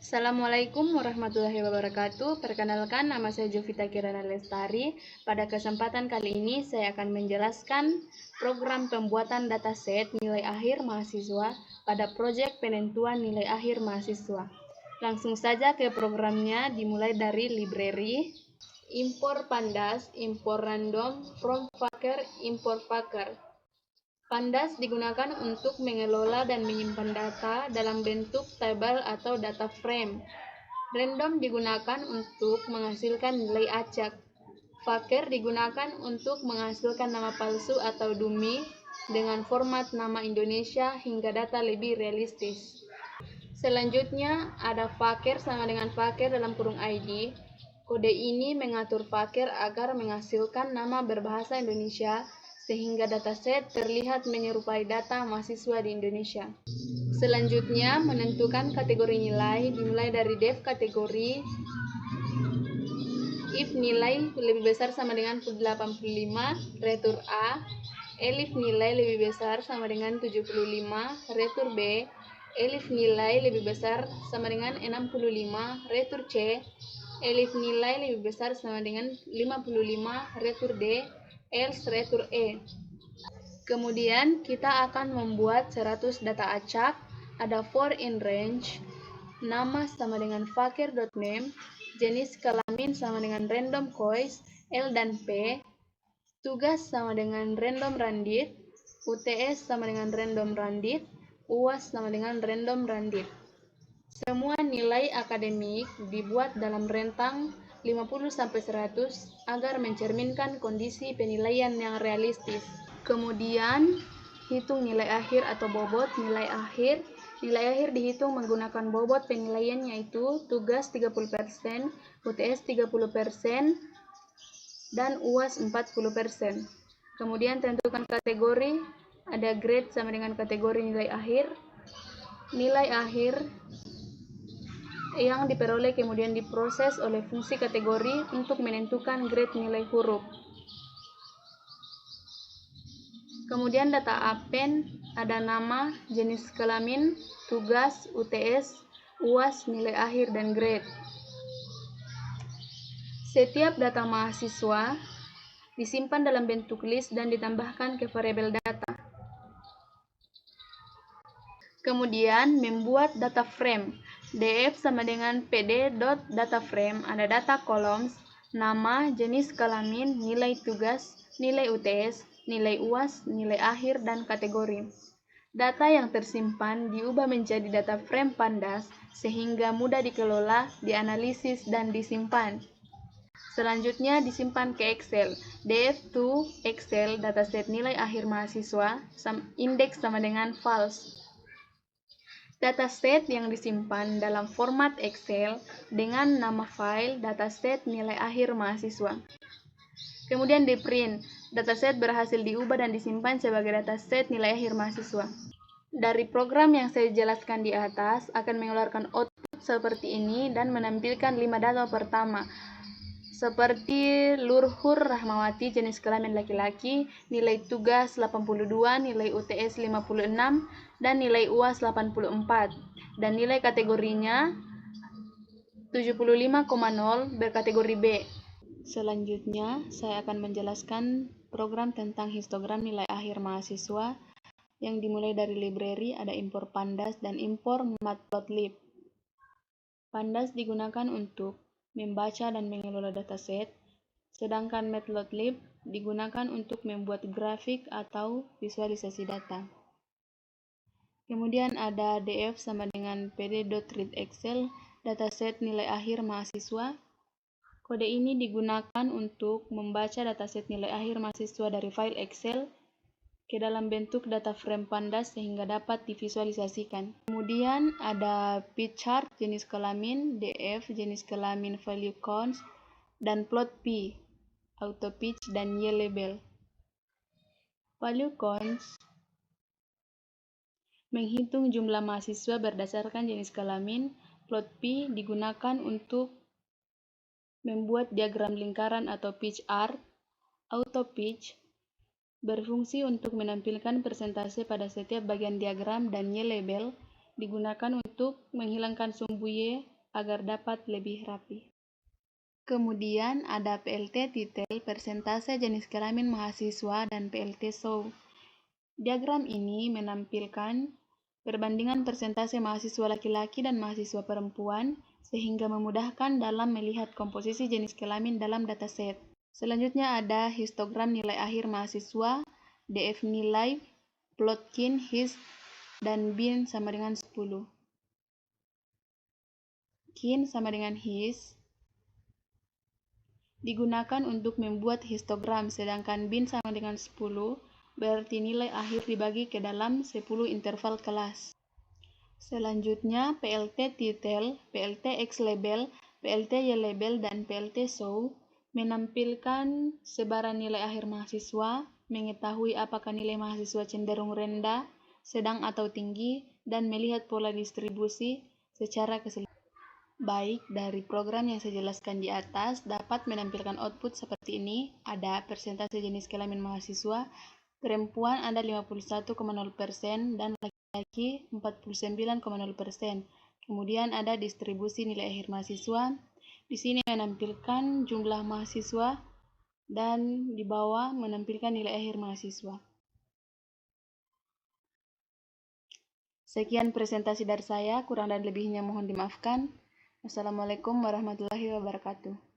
Assalamualaikum warahmatullahi wabarakatuh. Perkenalkan, nama saya Jovita Kirana Lestari. Pada kesempatan kali ini saya akan menjelaskan program pembuatan dataset nilai akhir mahasiswa pada proyek penentuan nilai akhir mahasiswa. Langsung saja ke programnya, dimulai dari library, import pandas, import random, from Packer, import Packer. Pandas digunakan untuk mengelola dan menyimpan data dalam bentuk tabel atau data frame. Random digunakan untuk menghasilkan nilai acak. Packer digunakan untuk menghasilkan nama palsu atau dummy dengan format nama Indonesia hingga data lebih realistis. Selanjutnya ada Packer sama dengan Packer dalam kurung ID. Kode ini mengatur Packer agar menghasilkan nama berbahasa Indonesia sehingga dataset terlihat menyerupai data mahasiswa di Indonesia. Selanjutnya, menentukan kategori nilai dimulai dari def kategori, if nilai lebih besar sama dengan 85, retur A, elif nilai lebih besar sama dengan 75, retur B, elif nilai lebih besar sama dengan 65, retur C, elif nilai lebih besar sama dengan 55, retur D, else retur E. Kemudian kita akan membuat 100 data acak, ada for in range, nama sama dengan fakir.name, jenis kelamin sama dengan random choice, L dan P, tugas sama dengan random randit, UTS sama dengan random randit, UAS sama dengan random randit. Semua nilai akademik dibuat dalam rentang 50-100 agar mencerminkan kondisi penilaian yang realistis. Kemudian, hitung nilai akhir atau bobot nilai akhir. Nilai akhir dihitung menggunakan bobot penilaian yaitu tugas 30%, UTS 30%, dan UAS 40%. Kemudian tentukan kategori, ada grade sama dengan kategori nilai akhir. Nilai akhir yang diperoleh kemudian diproses oleh fungsi kategori untuk menentukan grade nilai huruf. Kemudian data append, ada nama, jenis kelamin, tugas, UTS, UAS, nilai akhir, dan grade. Setiap data mahasiswa disimpan dalam bentuk list dan ditambahkan ke variabel data. Kemudian membuat data frame. df sama dengan pd.dataframe, ada data columns, nama, jenis kelamin, nilai tugas, nilai UTS, nilai UAS, nilai akhir, dan kategori. Data yang tersimpan diubah menjadi data frame pandas sehingga mudah dikelola, dianalisis, dan disimpan. Selanjutnya disimpan ke Excel. df to Excel dataset nilai akhir mahasiswa, indeks sama dengan false. Dataset yang disimpan dalam format Excel dengan nama file dataset nilai akhir mahasiswa. Kemudian di print, dataset berhasil diubah dan disimpan sebagai dataset nilai akhir mahasiswa. Dari program yang saya jelaskan di atas akan mengeluarkan output seperti ini dan menampilkan 5 data pertama, seperti Lurhur Rahmawati, jenis kelamin laki-laki, nilai tugas 82, nilai UTS 56, dan nilai UAS 84, dan nilai kategorinya 75,0 berkategori B. Selanjutnya, saya akan menjelaskan program tentang histogram nilai akhir mahasiswa yang dimulai dari library, ada import pandas dan import matplotlib. Pandas digunakan untuk membaca dan mengelola dataset, sedangkan matplotlib digunakan untuk membuat grafik atau visualisasi data. Kemudian ada df sama dengan pd.readExcel, dataset nilai akhir mahasiswa. Kode ini digunakan untuk membaca dataset nilai akhir mahasiswa dari file Excel ke dalam bentuk data frame pandas sehingga dapat divisualisasikan. Kemudian ada pie chart jenis kelamin, df jenis kelamin value counts, dan plot p, auto pitch, dan y label. Value counts menghitung jumlah mahasiswa berdasarkan jenis kelamin. Plot p digunakan untuk membuat diagram lingkaran atau pitch art. Auto pitch berfungsi untuk menampilkan persentase pada setiap bagian diagram, dan Y label digunakan untuk menghilangkan sumbu Y agar dapat lebih rapi. Kemudian ada PLT titel persentase jenis kelamin mahasiswa dan PLT SOW. Diagram ini menampilkan perbandingan persentase mahasiswa laki-laki dan mahasiswa perempuan sehingga memudahkan dalam melihat komposisi jenis kelamin dalam dataset. Selanjutnya ada histogram nilai akhir mahasiswa, DF nilai, Plotkin, HIS, dan bin sama dengan 10. Kin sama dengan HIS digunakan untuk membuat histogram, sedangkan bin sama dengan 10, berarti nilai akhir dibagi ke dalam 10 interval kelas. Selanjutnya, PLT titel, PLT X label, PLT Y label, dan PLT SOW menampilkan sebaran nilai akhir mahasiswa, mengetahui apakah nilai mahasiswa cenderung rendah, sedang atau tinggi, dan melihat pola distribusi secara keseluruhan. Baik, dari program yang saya jelaskan di atas dapat menampilkan output seperti ini. Ada persentase jenis kelamin mahasiswa, perempuan ada 51,0% dan laki-laki 49,0%. Kemudian ada distribusi nilai akhir mahasiswa. Di sini menampilkan jumlah mahasiswa dan di bawah menampilkan nilai akhir mahasiswa. Sekian presentasi dari saya, kurang dan lebihnya mohon dimaafkan. Wassalamualaikum warahmatullahi wabarakatuh.